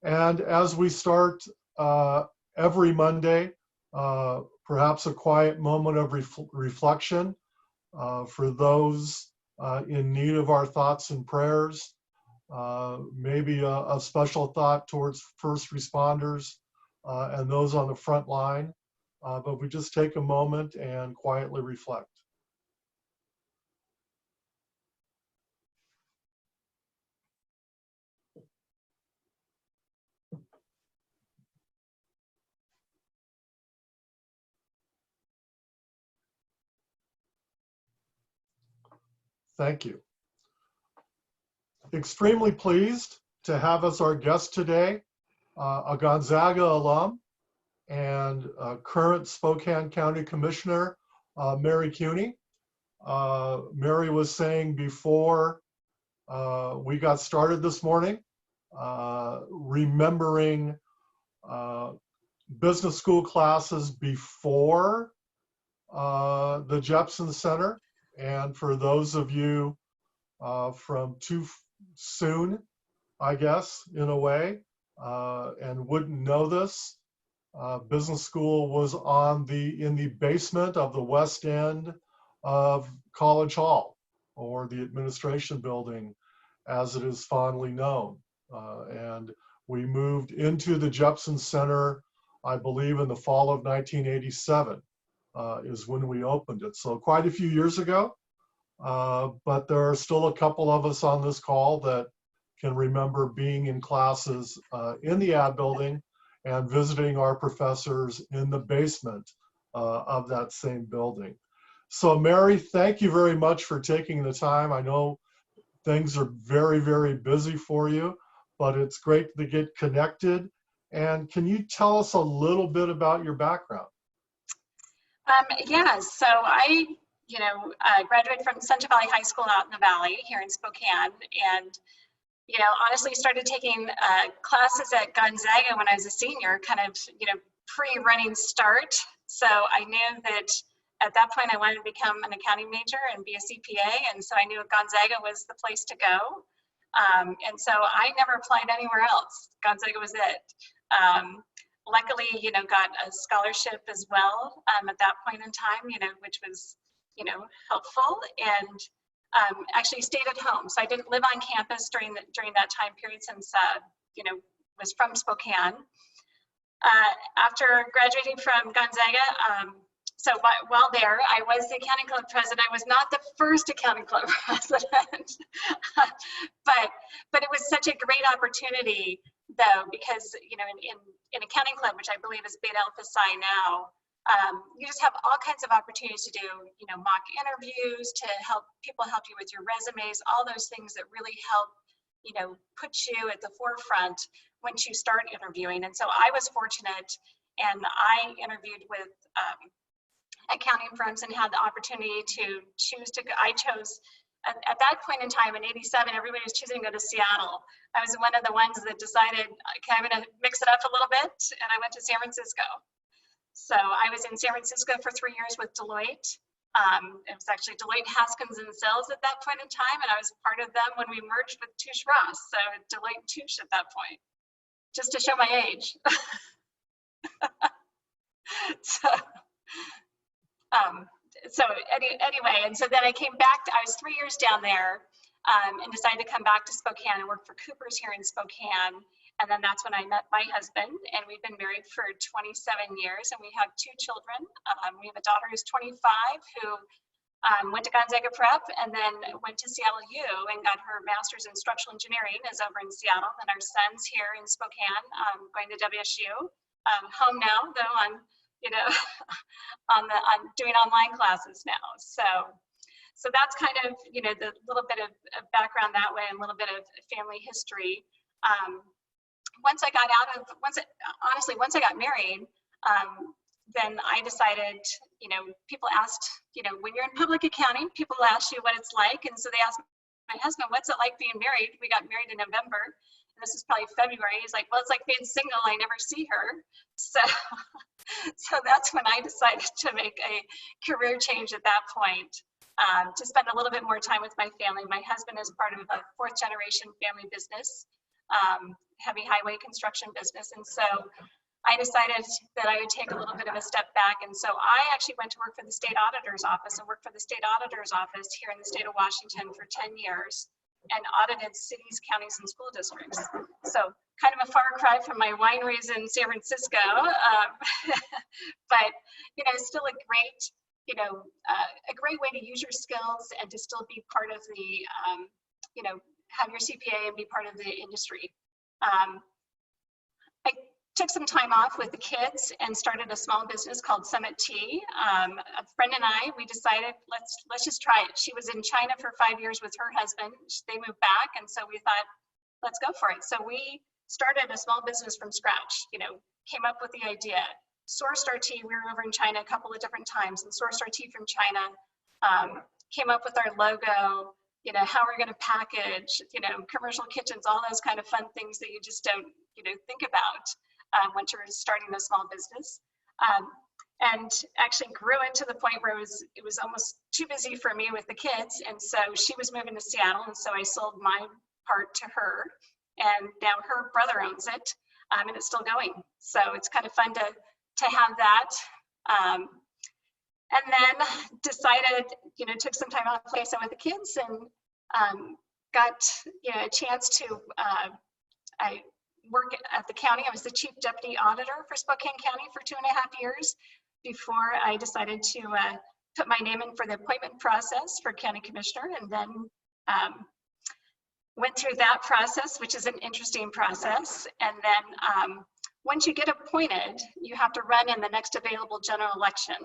And as we start every Monday, perhaps a quiet moment of reflection for those in need of our thoughts and prayers, maybe a special thought towards first responders and those on the front line. But we just take a moment and quietly reflect. Thank you. Extremely pleased to have as our guest today a Gonzaga alum and current Spokane County Commissioner, Mary Kuney. Mary was saying before we got started this morning, remembering business school classes before the Jepson Center. And for those of you from too soon, I guess, in a way, and wouldn't know this, business school was in the basement of the west end of College Hall, or the administration building, as it is fondly known. And we moved into the Jepson Center, I believe, in the fall of 1987 is when we opened it. So quite a few years ago, but there are still a couple of us on this call that can remember being in classes in the ad building and visiting our professors in the basement of that same building. So Mary, thank you very much for taking the time. I know things are very, very busy for you, but it's great to get connected. And can you tell us a little bit about your background? Yeah, so I, graduated from Central Valley High School out in the Valley here in Spokane, and honestly started taking classes at Gonzaga when I was a senior, kind of, pre-running start. So I knew that at that point I wanted to become an accounting major and be a CPA, and so I knew Gonzaga was the place to go. And so I never applied anywhere else. Gonzaga was it. Luckily, got a scholarship as well at that point in time, which was, helpful, and actually stayed at home. So I didn't live on campus during that time period since, was from Spokane. After graduating from Gonzaga, so while there, I was the accounting club president. I was not the first accounting club president, but it was such a great opportunity, though, because in accounting club, which I believe is Beta Alpha Psi now, you just have all kinds of opportunities to do, mock interviews, to help you with your resumes, all those things that really help, put you at the forefront once you start interviewing. And so I was fortunate, and I interviewed with accounting firms and had the opportunity to choose to go. I chose, at that point in time in '87, everybody was choosing to go to Seattle. I was one of the ones that decided, okay, I'm going to mix it up a little bit, and I went to San Francisco. So I was in San Francisco for 3 years with Deloitte. It was actually Deloitte Haskins and Sells at that point in time, and I was part of them when we merged with Touche Ross. So Deloitte and Touche at that point, just to show my age. Anyway, and so then I came back. I was 3 years down there, and decided to come back to Spokane and work for Cooper's here in Spokane. And then that's when I met my husband, and we've been married for 27 years, and we have 2 children. We have a daughter who's 25, who went to Gonzaga Prep and then went to Seattle U and got her master's in structural engineering, is over in Seattle. And our son's here in Spokane, going to WSU. Home now, though, on doing online classes now. So that's kind of, the little bit of background that way, and a little bit of family history. Once I got married, then I decided, people asked, when you're in public accounting, people ask you what it's like. And so they asked my husband, what's it like being married? We got married in November. And this is probably February. He's like, well, it's like being single. I never see her. So that's when I decided to make a career change at that point, to spend a little bit more time with my family. My husband is part of a 4th generation family business. heavy highway construction business. And so I decided that I would take a little bit of a step back. And so I actually went to work for the state auditor's office and worked for the state auditor's office here in the state of Washington for 10 years and audited cities, counties, and school districts. So kind of a far cry from my wineries in San Francisco, but still a great, a great way to use your skills and to still be part of the, have your CPA and be part of the industry. I took some time off with the kids and started a small business called Summit Tea. A friend and I, we decided, let's just try it. She was in China for 5 years with her husband. They moved back, and so we thought, let's go for it. So we started a small business from scratch, came up with the idea, sourced our tea. We were over in China a couple of different times and sourced our tea from China, came up with our logo, how we're going to package, commercial kitchens, all those kind of fun things that you just don't, think about once you're starting a small business. And actually grew it to the point where it was almost too busy for me with the kids. And so she was moving to Seattle. And so I sold my part to her. And now her brother owns it, and it's still going. So it's kind of fun to have that. And then decided, took some time off play some with the kids and got a chance to, I work at the county. I was the chief deputy auditor for Spokane County for 2.5 years before I decided to put my name in for the appointment process for county commissioner, and then went through that process, which is an interesting process. And then once you get appointed, you have to run in the next available general election,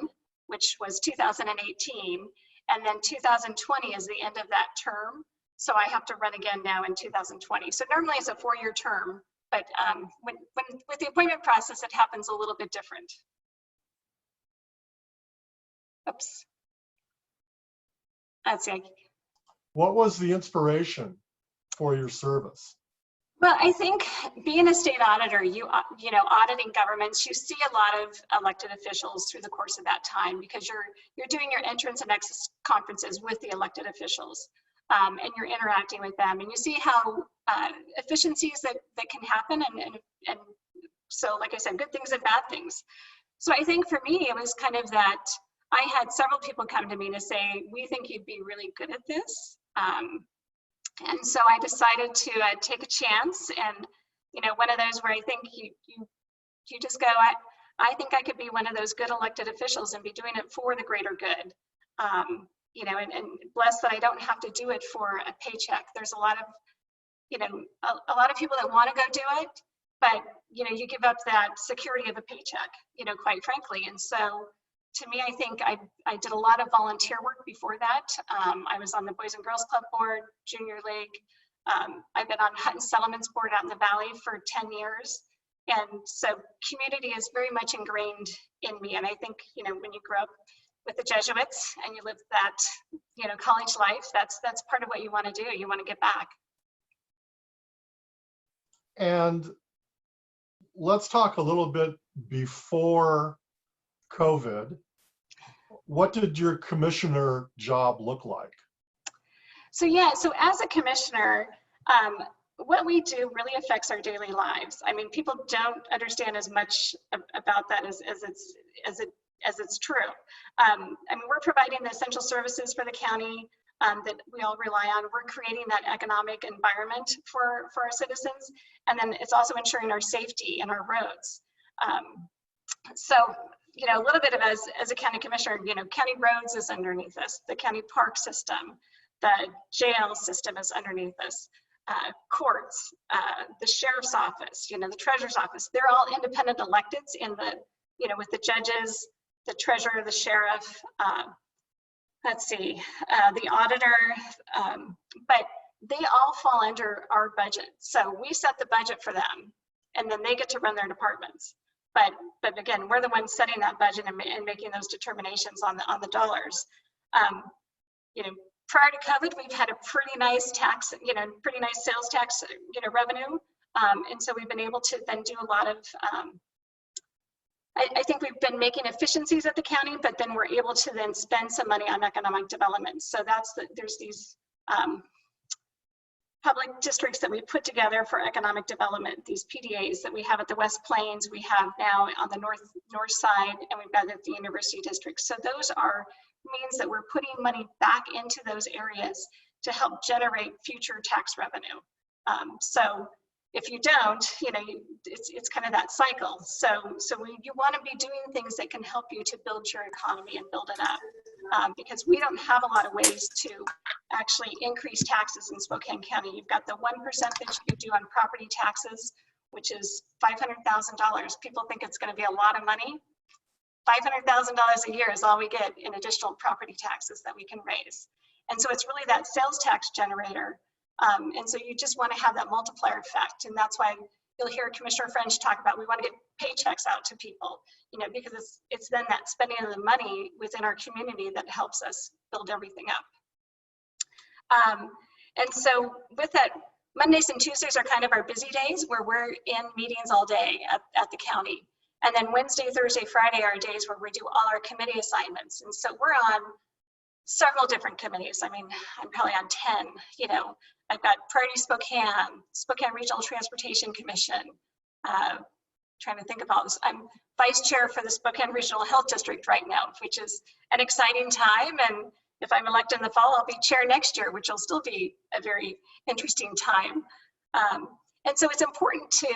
which was 2018. And then 2020 is the end of that term. So I have to run again now in 2020. So normally it's a 4-year term, but when with the appointment process, it happens a little bit different. Oops. That's it. What was the inspiration for your service? Well, I think being a state auditor, auditing governments, you see a lot of elected officials through the course of that time because you're doing your entrance and exit conferences with the elected officials, and you're interacting with them, and you see how efficiencies that can happen, and so, like I said, good things and bad things. So I think for me, it was kind of that I had several people come to me to say, we think you'd be really good at this. And so I decided to take a chance, and one of those where I think you just go, I think I could be one of those good elected officials and be doing it for the greater good. And blessed that I don't have to do it for a paycheck. There's a lot of a lot of people that want to go do it, but you give up that security of a paycheck, quite frankly. And so to me, I think I did a lot of volunteer work before that. I was on the Boys and Girls Club board, Junior League. I've been on Hutton Settlements board out in the Valley for 10 years. And so community is very much ingrained in me. And I think, when you grow up with the Jesuits and you live that, college life, that's part of what you want to do. You want to give back. And let's talk a little bit before COVID. What did your commissioner job look like? So as a commissioner, what we do really affects our daily lives. I mean, people don't understand as much about that as it's true. I mean, we're providing the essential services for the county that we all rely on. We're creating that economic environment for our citizens, and then it's also ensuring our safety and our roads. So, a little bit of as a county commissioner, county roads is underneath us, the county park system, the jail system is underneath us, courts, the sheriff's office, the treasurer's office. They're all independent electeds in the, with the judges, the treasurer, the sheriff, the auditor, but they all fall under our budget. So we set the budget for them, and then they get to run their departments. But again, we're the ones setting that budget and making those determinations on the dollars. Prior to COVID, we've had a pretty nice tax, pretty nice sales tax, revenue. And so we've been able to then do a lot of, I think we've been making efficiencies at the county, but then we're able to then spend some money on economic development. So there's these public districts that we put together for economic development, these PDAs that we have at the West Plains, we have now on the north side, and we've got at the University District. So those are means that we're putting money back into those areas to help generate future tax revenue. So if you don't, it's kind of that cycle. So you want to be doing things that can help you to build your economy and build it up, because we don't have a lot of ways to actually increase taxes in Spokane County. You've got the 1% that you could do on property taxes, which is $500,000. People think it's going to be a lot of money. $500,000 a year is all we get in additional property taxes that we can raise. And so it's really that sales tax generator. And so you just want to have that multiplier effect. And that's why you'll hear Commissioner French talk about we want to get paychecks out to people, because it's then that spending of the money within our community that helps us build everything up. And so with that, Mondays and Tuesdays are kind of our busy days where we're in meetings all day at the county. And then Wednesday, Thursday, Friday are days where we do all our committee assignments. And so we're on several different committees. I mean, I'm probably on 10, I've got Priority Spokane Regional Transportation Commission, trying to think of all this. I'm vice chair for the Spokane Regional Health District right now, which is an exciting time. And if I'm elected in the fall, I'll be chair next year, which will still be a very interesting time. And so it's important to,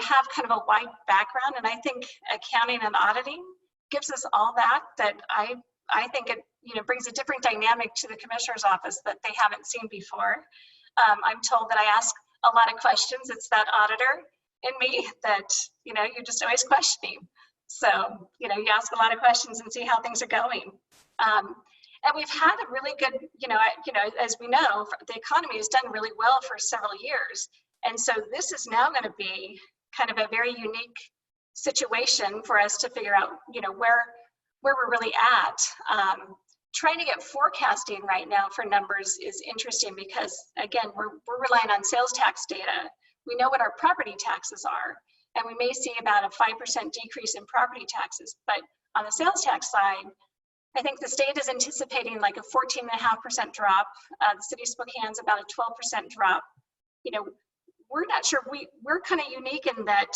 have kind of a wide background. And I think accounting and auditing gives us all that I think it, brings a different dynamic to the commissioner's office that they haven't seen before. I'm told that I ask a lot of questions. It's that auditor in me that, you're just always questioning. So, you ask a lot of questions and see how things are going. And we've had a really good, as we know, the economy has done really well for several years. And so this is now going to be kind of a very unique situation for us to figure out, where we're really at. Trying to get forecasting right now for numbers is interesting because, again, we're relying on sales tax data. We know what our property taxes are, and we may see about a 5% decrease in property taxes. But on the sales tax side, I think the state is anticipating like a 14.5% drop. The city of Spokane's about a 12% drop. We're not sure. We're kind of unique in that,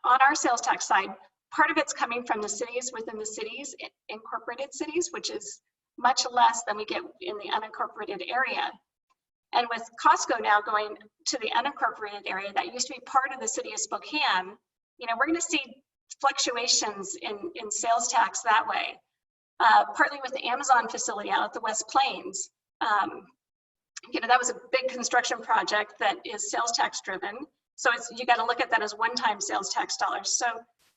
on our sales tax side, part of it's coming from the cities within the cities, incorporated cities, which is much less than we get in the unincorporated area. And with Costco now going to the unincorporated area that used to be part of the city of Spokane, we're going to see fluctuations in sales tax that way. Partly with the Amazon facility out at the West Plains. That was a big construction project that is sales tax driven. So you got to look at that as one-time sales tax dollars. So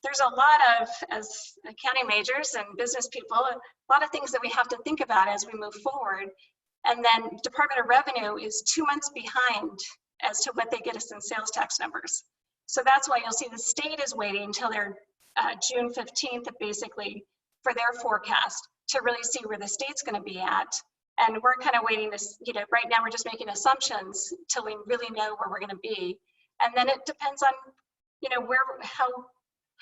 there's a lot of, as accounting majors and business people, a lot of things that we have to think about as we move forward. And then Department of Revenue is 2 months behind as to what they get us in sales tax numbers. So that's why you'll see the state is waiting until their June 15th, basically, for their forecast to really see where the state's going to be at. And we're kind of waiting to, right now we're just making assumptions till we really know where we're going to be. And then it depends on,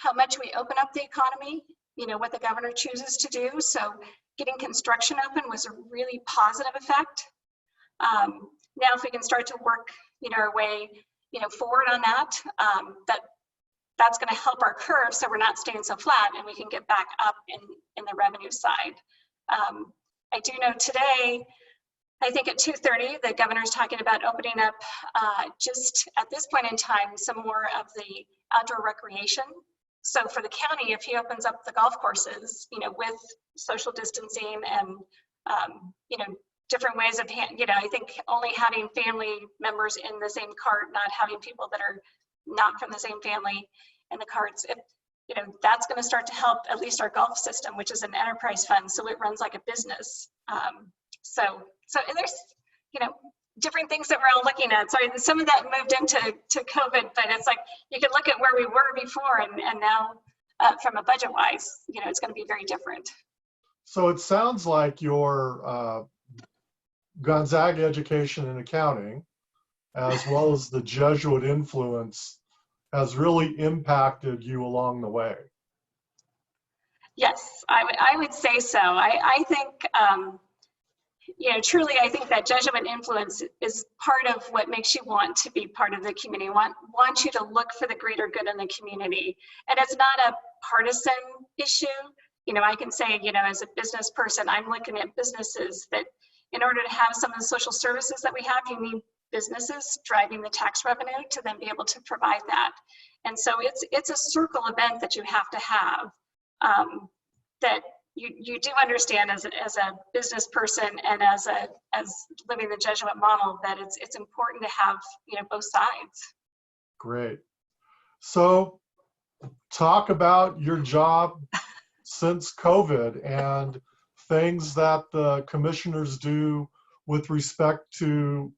how much we open up the economy, what the governor chooses to do. So getting construction open was a really positive effect. Now, if we can start to work, our way, forward on that, that's going to help our curve so we're not staying so flat and we can get back up in the revenue side. I do know today, I think at 2:30, the governor's talking about opening up just at this point in time, some more of the outdoor recreation. So for the county, if he opens up the golf courses, with social distancing and, different ways of, I think only having family members in the same cart, not having people that are not from the same family in the carts, that's going to start to help at least our golf system, which is an enterprise fund, so it runs like a business. So there's, different things that we're all looking at. So some of that moved into COVID, but it's like you can look at where we were before and now from a budget wise, it's going to be very different. So it sounds like your Gonzaga education in accounting, as well as the Jesuit influence, has really impacted you along the way. Yes, I would say so. I think, truly, I think that Jesuit influence is part of what makes you want to be part of the community, want you to look for the greater good in the community. And it's not a partisan issue. I can say, as a business person, I'm looking at businesses that in order to have some of the social services that we have, you need businesses driving the tax revenue to then be able to provide that. And so it's a circle event that you have to have, that you do understand as a business person and as living the Jesuit model, that it's important to have both sides. Great. So talk about your job since COVID and things that the commissioners do with respect to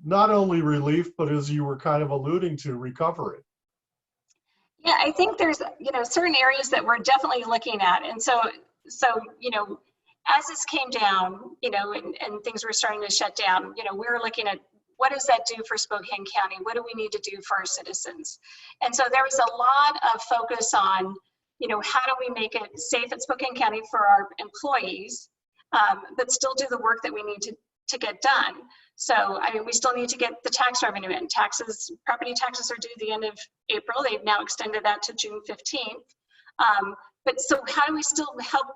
not only relief, but as you were kind of alluding to, recovery. Yeah, I think there's certain areas that we're definitely looking at. And so as this came down, and things were starting to shut down, we were looking at what does that do for Spokane County? What do we need to do for our citizens? And so there was a lot of focus on, how do we make it safe at Spokane County for our employees, but still do the work that we need to get done. So, we still need to get the tax revenue in. Property taxes are due the end of April. They've now extended that to June 15th. But so how do we still help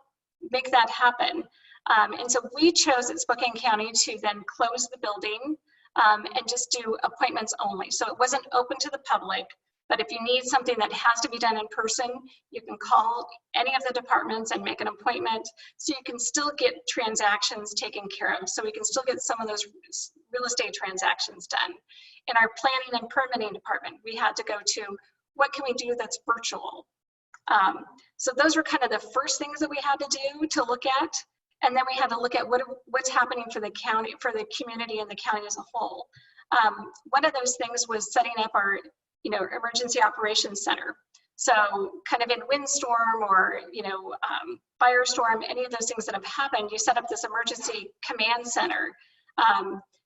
make that happen? And so we chose at Spokane County to then close the building and just do appointments only. So it wasn't open to the public, but if you need something that has to be done in person, you can call any of the departments and make an appointment, so you can still get transactions taken care of. So we can still get some of those real estate transactions done. In our planning and permitting department, we had to go to, what can we do that's virtual? So those were kind of the first things that we had to do to look at. And then we had to look at what's happening for the county, for the community and the county as a whole. One of those things was setting up our emergency operations center. So kind of in windstorm or, firestorm, any of those things that have happened, you set up this emergency command center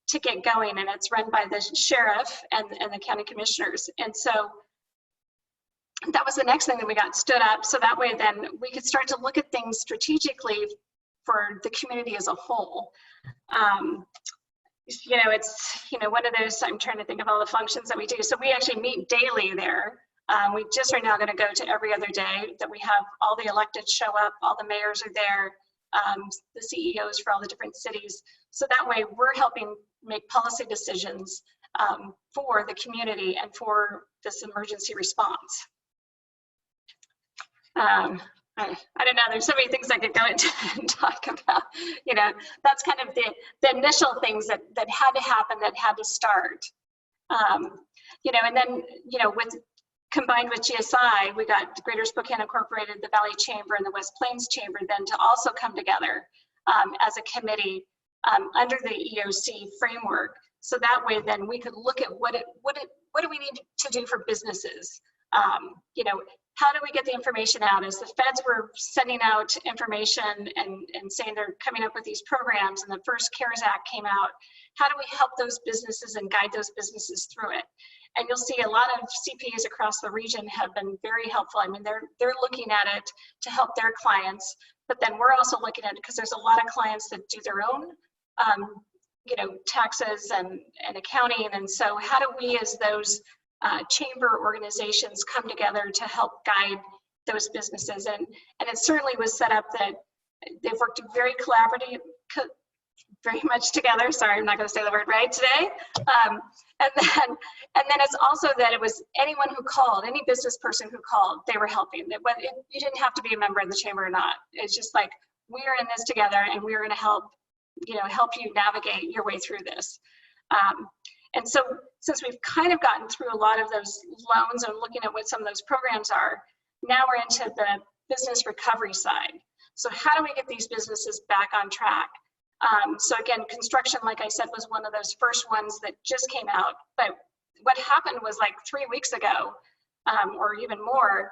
to get going, and it's run by the sheriff and the county commissioners. And so that was the next thing that we got stood up. So that way then we could start to look at things strategically for the community as a whole. It's, one of those, I'm trying to think of all the functions that we do. So we actually meet daily there. We just are now going to go to every other day that we have all the electeds show up, all the mayors are there, the CEOs for all the different cities. So that way we're helping make policy decisions for the community and for this emergency response. I don't know, there's so many things I could go into and talk about. That's kind of the initial things that had to happen, that had to start. And then, combined with GSI, we got Greater Spokane Incorporated, the Valley Chamber, and the West Plains Chamber then to also come together as a committee under the EOC framework. So that way then we could look at what do we need to do for businesses? How do we get the information out? As the feds were sending out information and saying they're coming up with these programs, and the first CARES Act came out, how do we help those businesses and guide those businesses through it? And you'll see a lot of CPAs across the region have been very helpful. They're looking at it to help their clients, but then we're also looking at it because there's a lot of clients that do their own taxes and accounting. And so how do we as those chamber organizations come together to help guide those businesses? And it certainly was set up that they've worked very very much together. Sorry, I'm not going to say the word right today. And then it's also that it was anyone who called, any business person who called, they were helping. You didn't have to be a member of the chamber or not. It's just like, we are in this together, and we're going to help you navigate your way through this. And so since we've kind of gotten through a lot of those loans and looking at what some of those programs are, now we're into the business recovery side. So how do we get these businesses back on track? So again, construction, like I said, was one of those first ones that just came out. But what happened was like 3 weeks ago, or even more,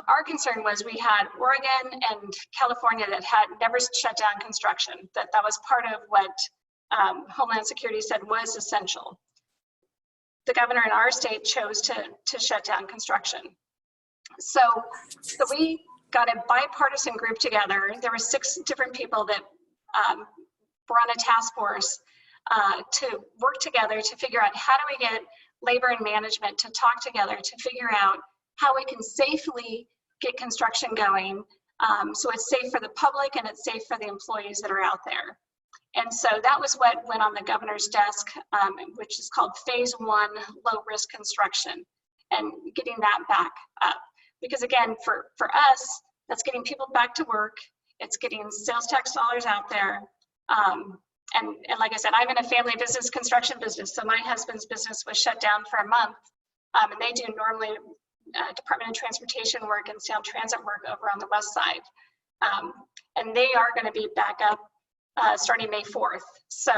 our concern was we had Oregon and California that had never shut down construction, that was part of what Homeland Security said was essential. The governor in our state chose to shut down construction. So we got a bipartisan group together. There were 6 different people that we're on a task force to work together to figure out how do we get labor and management to talk together to figure out how we can safely get construction going, so it's safe for the public and it's safe for the employees that are out there. And so that was what went on the governor's desk, which is called phase 1 low risk construction, and getting that back up. Because again, for us, that's getting people back to work. It's getting sales tax dollars out there. And like I said, I'm in a family business, construction business. So my husband's business was shut down for a month. And they do normally Department of Transportation work and Sound Transit work over on the west side. And they are going to be back up starting May 4th. So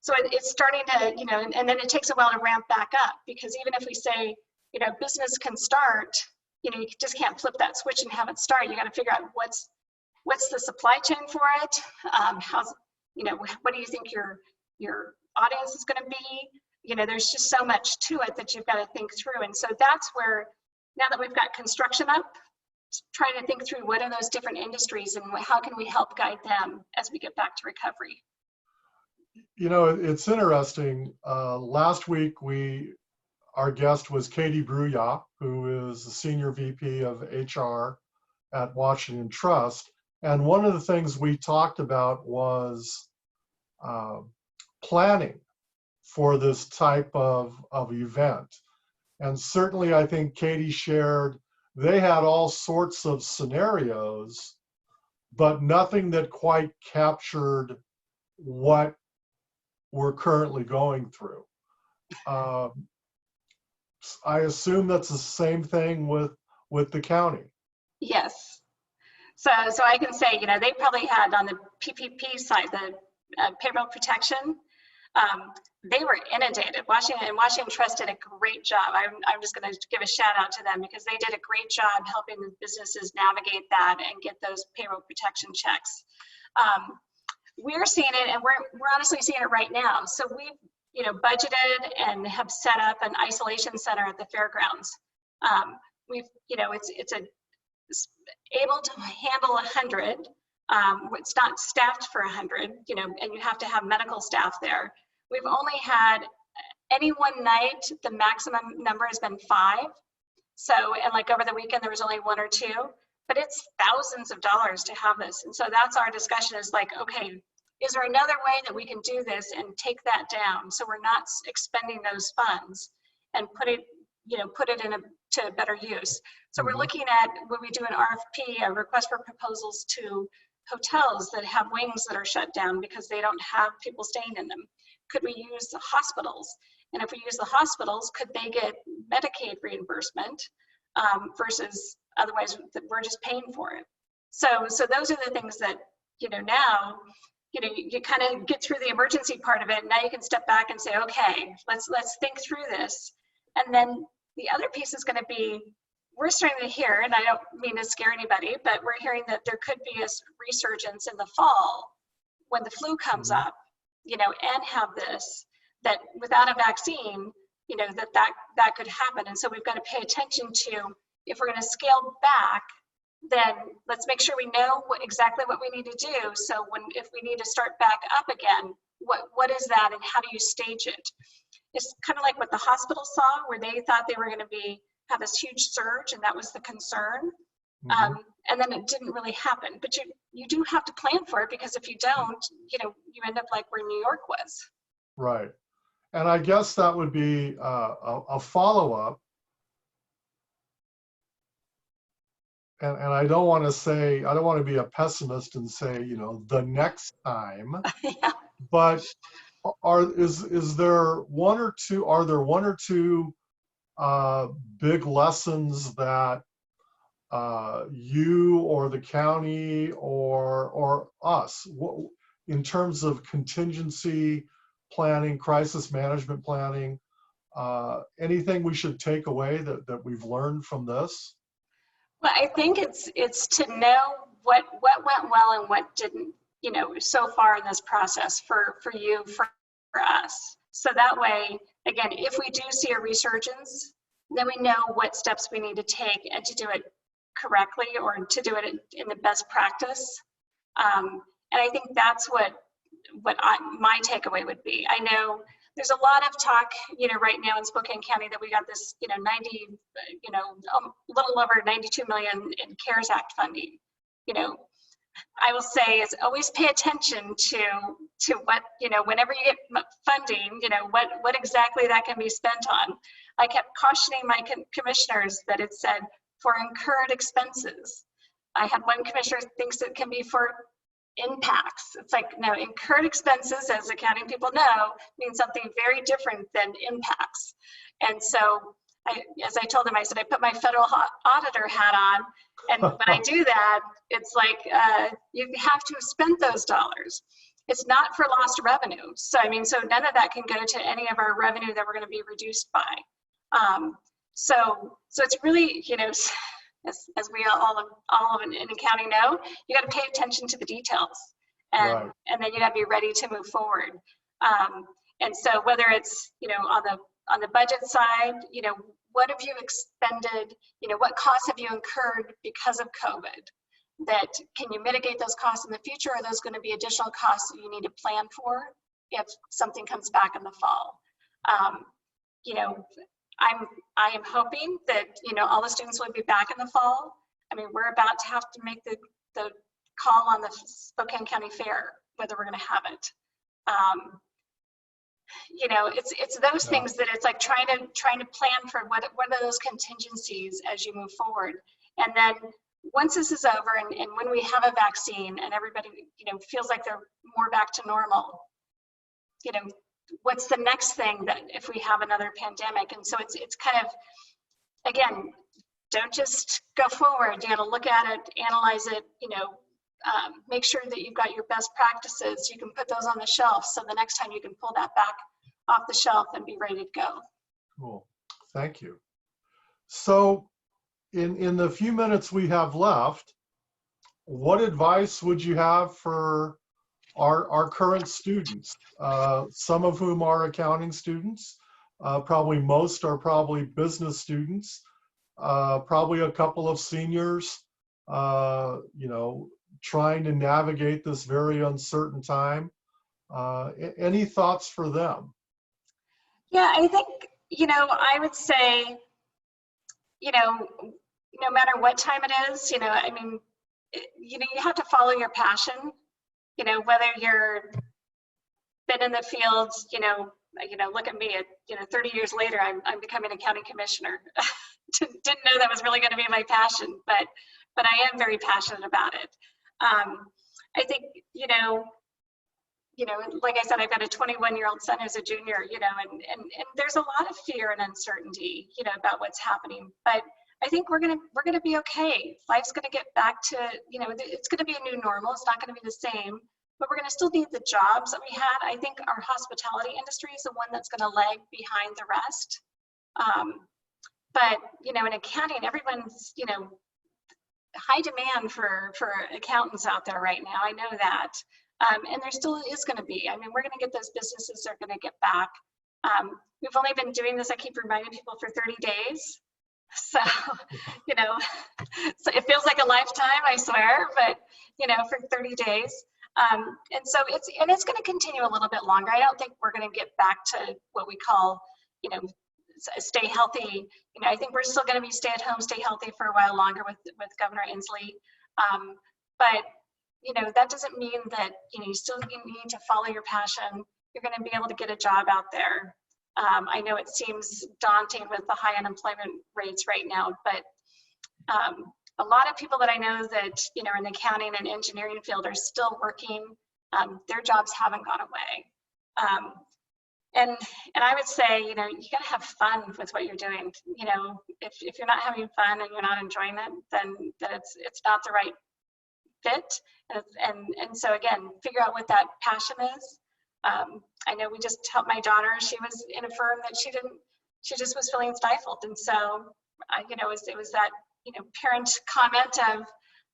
it's starting to, you know, and then it takes a while to ramp back up, because even if we say, you know, business can start, you know, you just can't flip that switch and have it start. You got to figure out what's the supply chain for it. How's, you know, what do you think your audience is going to be? You know, there's just so much to it that you've got to think through. And so that's where, now that we've got construction up, trying to think through what are those different industries and how can we help guide them as we get back to recovery. You know, it's interesting. Last week, our guest was Katie Bruya, who is the Senior VP of HR at Washington Trust. And one of the things we talked about was planning for this type of event. And certainly, I think Katie shared, they had all sorts of scenarios, but nothing that quite captured what we're currently going through. I assume that's the same thing with the county. Yes. So I can say, you know, they probably had on the PPP side, the payroll protection, they were inundated. Washington Trust did a great job. I'm just going to give a shout out to them, because they did a great job helping the businesses navigate that and get those payroll protection checks. We're seeing it, and we're honestly seeing it right now. So we've, you know, budgeted and have set up an isolation center at the fairgrounds. We've, you know, it's able to handle 100. It's not staffed for 100, you know, and you have to have medical staff there. We've only had any one night, the maximum number has been 5. So, and like over the weekend, there was only 1 or 2, but it's thousands of dollars to have this. And so that's our discussion, is like, okay, is there another way that we can do this and take that down, so we're not expending those funds and put it to better use? So we're looking at, when we do an RFP, a request for proposals, to hotels that have wings that are shut down because they don't have people staying in them. Could we use the hospitals? And if we use the hospitals, could they get Medicaid reimbursement versus otherwise that we're just paying for it? So those are the things that, you know, now, you know, you kind of get through the emergency part of it. Now you can step back and say, okay, let's think through this. And then the other piece is going to be, we're starting to hear, and I don't mean to scare anybody, but we're hearing that there could be a resurgence in the fall when the flu comes up, you know, and have this, that without a vaccine, you know, that could happen. And so we've got to pay attention to, if we're going to scale back, then let's make sure we know exactly what we need to do. So if we need to start back up again, what is that, and how do you stage it? It's kind of like what the hospital saw, where they thought they were going to have this huge surge, and that was the concern. And then it didn't really happen. But you do have to plan for it, because if you don't, you know, you end up like where New York was. Right. And I guess that would be a follow-up. And I don't want to be a pessimist and say, you know, the next time. Yeah. But are there one or two big lessons that you or the county or us, in terms of contingency planning, crisis management planning, anything we should take away that we've learned from this? Well, I think it's to know what went well and what didn't, you know, so far in this process for you, for us. So that way, again, if we do see a resurgence, then we know what steps we need to take and to do it correctly, or to do it in the best practice. And I think that's what my takeaway would be. I know there's a lot of talk, right now in Spokane County that we got this, 90, a little over 92 million in CARES Act funding. I will say is always pay attention to what, whenever you get funding, what exactly that can be spent on. I kept cautioning my commissioners that it said for incurred expenses. I had one commissioner thinks it can be for impacts. It's like, no, incurred expenses, as accounting people know, means something very different than impacts. And so, as I told him, I said, I put my federal auditor hat on, and when I do that, it's like, you have to have spent those dollars. It's not for lost revenue. So, so none of that can go to any of our revenue that we're going to be reduced by. So it's really, as we all of in accounting know, you got to pay attention to the details, and Right. and then you got to be ready to move forward. And so whether it's on the budget side, what have you expended? What costs have you incurred because of COVID? That can you mitigate those costs in the future? Or are those going to be additional costs that you need to plan for if something comes back in the fall? I am hoping that all the students will be back in the fall. We're about to have to make the call on the Spokane County Fair, whether we're going to have it. It's those things that it's like trying to plan for what are those contingencies as you move forward. And then once this is over, and when we have a vaccine and everybody feels like they're more back to normal, what's the next thing that if we have another pandemic? And so it's kind of, again, don't just go forward. You got to look at it, analyze it, make sure that you've got your best practices. You can put those on the shelf, so the next time you can pull that back off the shelf and be ready to go. Cool. Thank you. So in the few minutes we have left, what advice would you have for our current students, some of whom are accounting students, probably most are probably business students, probably a couple of seniors, trying to navigate this very uncertain time. Any thoughts for them? Yeah, I think, I would say, no matter what time it is, you have to follow your passion. Whether you're been in the fields, look at me at, 30 years later, I'm becoming a county commissioner. Didn't know that was really going to be my passion, but I am very passionate about it. I think, like I said, I've got a 21-year-old son who's a junior, and there's a lot of fear and uncertainty, about what's happening, but I think we're gonna be okay. Life's gonna get back to, it's gonna be a new normal. It's not gonna be the same, but we're gonna still need the jobs that we had. I think our hospitality industry is the one that's gonna lag behind the rest. But in accounting, everyone's, high demand for accountants out there right now. I know that, and there still is gonna be. We're gonna get those businesses that are gonna get back. We've only been doing this, I keep reminding people, for 30 days. So, so it feels like a lifetime, I swear, but, for 30 days. And so it's going to continue a little bit longer. I don't think we're going to get back to what we call, stay healthy. I think we're still going to be stay at home, stay healthy for a while longer with Governor Inslee. But, that doesn't mean that, you need to follow your passion. You're going to be able to get a job out there. I know it seems daunting with the high unemployment rates right now, but a lot of people that I know that, in the accounting and engineering field are still working. Their jobs haven't gone away. And I would say, you gotta have fun with what you're doing. If you're not having fun and you're not enjoying it, then it's not the right fit. And so again, figure out what that passion is. I know we just helped my daughter. She was in a firm that she just was feeling stifled. And so, it was that, parent comment of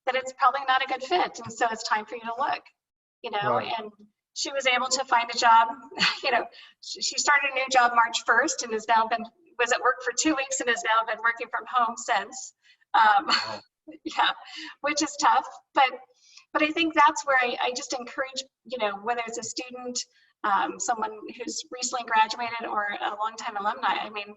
that it's probably not a good fit. And so it's time for you to look, Right. and she was able to find a job. She started a new job March 1st and was at work for 2 weeks and has now been working from home since. Wow. Yeah, which is tough, but But I think that's where I just encourage, you know, whether it's a student, someone who's recently graduated or a longtime alumni, I mean,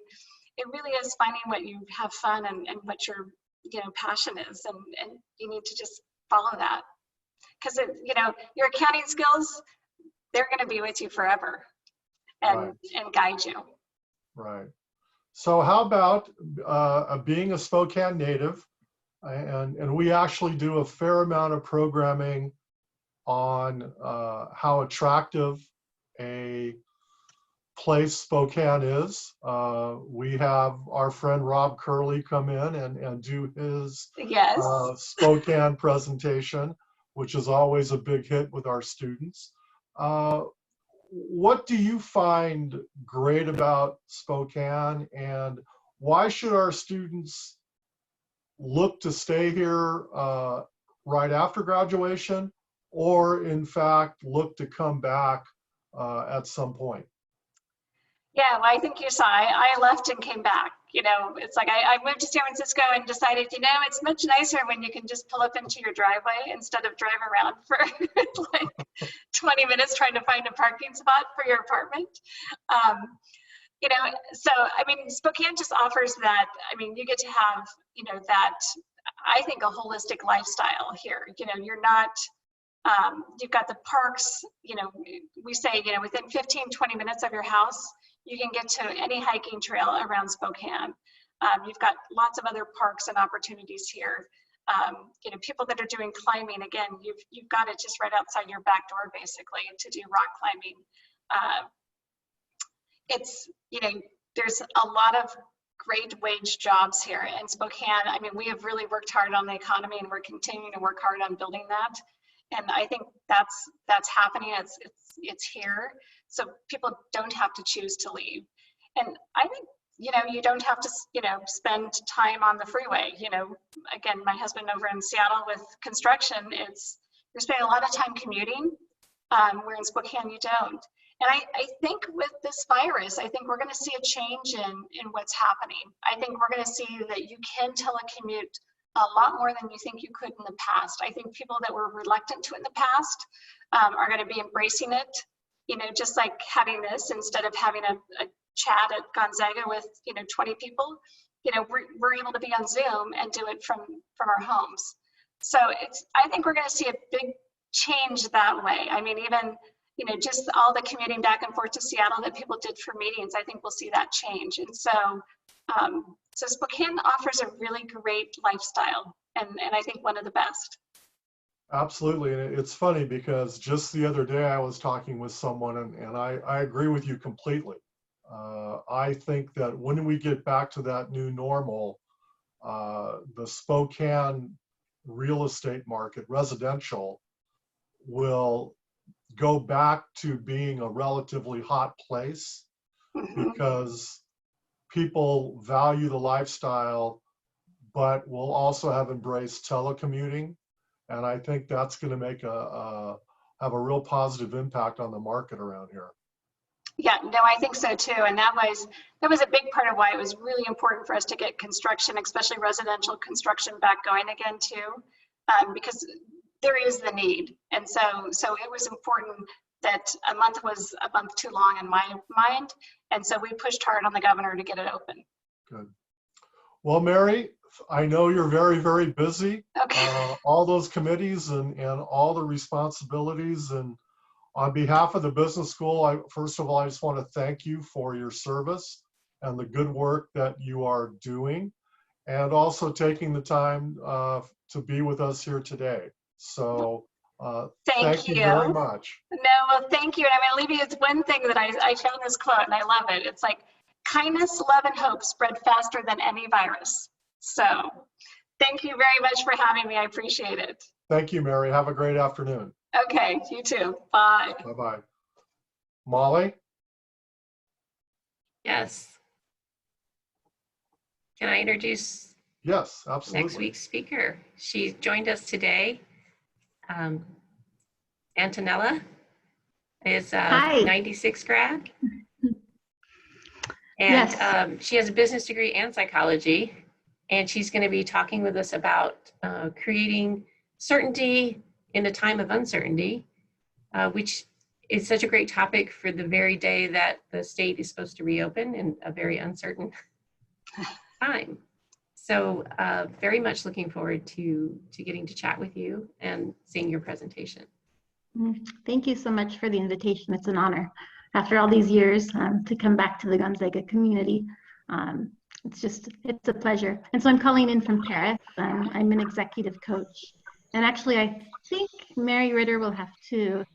it really is finding what you have fun and what your, you know, passion is, and you need to just follow that. Because, you know, your accounting skills, they're going to be with you forever and guide you. Right. So how about being a Spokane native, and we actually do a fair amount of programming on how attractive a place Spokane is. We have our friend Rob Curley come in and do his Yes. Spokane presentation, which is always a big hit with our students. What do you find great about Spokane, and why should our students look to stay here right after graduation, or in fact look to come back at some point? Yeah, well, I think you saw, I left and came back. You know, it's like I moved to San Francisco and decided, you know, it's much nicer when you can just pull up into your driveway instead of drive around for like 20 minutes trying to find a parking spot for your apartment. You know, so, I mean, Spokane just offers that. I mean, you get to have, you know, that, I think, a holistic lifestyle here. You know, you're not, you've got the parks, you know, we say, you know, within 15, 20 minutes of your house, you can get to any hiking trail around Spokane. You've got lots of other parks and opportunities here. You know, people that are doing climbing, again, you've got it just right outside your back door, basically, to do rock climbing. It's, you know, there's a lot of great wage jobs here in Spokane. I mean, we have really worked hard on the economy, and we're continuing to work hard on building that. And I think that's happening. It's here, so people don't have to choose to leave. And I think, you know, you don't have to, you know, spend time on the freeway. You know, again, my husband over in Seattle with construction, you're spending a lot of time commuting, where in Spokane you don't. And I think with this virus, I think we're going to see a change in what's happening. I think we're going to see that you can telecommute a lot more than you think you could in the past. I think people that were reluctant to it in the past are going to be embracing it. You know, just like having this instead of having a chat at Gonzaga with, you know, 20 people. You know, we're able to be on Zoom and do it from our homes. So I think we're going to see a big change that way. I mean, even, you know, just all the commuting back and forth to Seattle that people did for meetings, I think we'll see that change. And so, so Spokane offers a really great lifestyle, and I think one of the best. Absolutely. And it's funny because just the other day I was talking with someone, and I agree with you completely. I think that when we get back to that new normal, the Spokane real estate market, residential, will go back to being a relatively hot place because people value the lifestyle, but will also have embraced telecommuting. And I think that's going to make have a real positive impact on the market around here. Yeah, no, I think so too. And that was a big part of why it was really important for us to get construction, especially residential construction, back going again too, because there is the need. And so it was important that a month was a month too long in my mind. And so we pushed hard on the governor to get it open. Good. Well, Mary, I know you're very, very busy. Okay. All those committees and all the responsibilities. And on behalf of the business school, first of all, I just want to thank you for your service and the good work that you are doing, and also taking the time to be with us here today. So thank you very much. No, well, thank you. And I'm going to leave you with one thing that I found this quote, and I love it. It's like, kindness, love, and hope spread faster than any virus. So thank you very much for having me. I appreciate it. Thank you, Mary. Have a great afternoon. Okay, you too. Bye. Bye-bye. Molly? Yes. Can I introduce Yes, absolutely. next week's speaker? She joined us today. Antonella is a 96 grad. And yes. She has a business degree and psychology. And she's going to be talking with us about creating certainty in a time of uncertainty, which is such a great topic for the very day that the state is supposed to reopen in a very uncertain time. So very much looking forward to getting to chat with you and seeing your presentation. Thank you so much for the invitation. It's an honor after all these years to come back to the Gonzaga community. It's a pleasure. And so I'm calling in from Paris. I'm an executive coach. And actually, I think Mary Ritter will have to,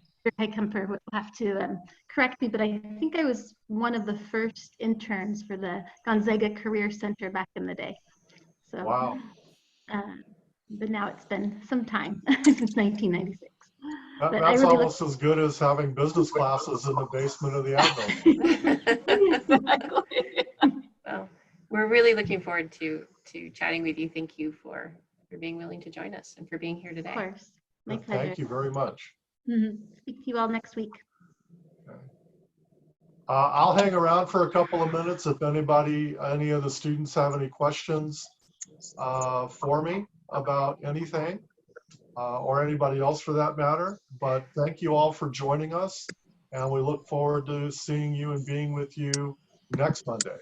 Kemper will have to correct me, but I think I was one of the first interns for the Gonzaga Career Center back in the day. So, Wow. But now it's been some time, since 1996. But That's really almost as good as having business classes in the basement of the Admiral. Well, we're really looking forward to chatting with you. Thank you for being willing to join us and for being here today. Of course. My pleasure. Thank you very much. Speak to you all next week. Okay. I'll hang around for a couple of minutes if any of the students have any questions for me about anything, or anybody else for that matter. But thank you all for joining us, and we look forward to seeing you and being with you next Monday.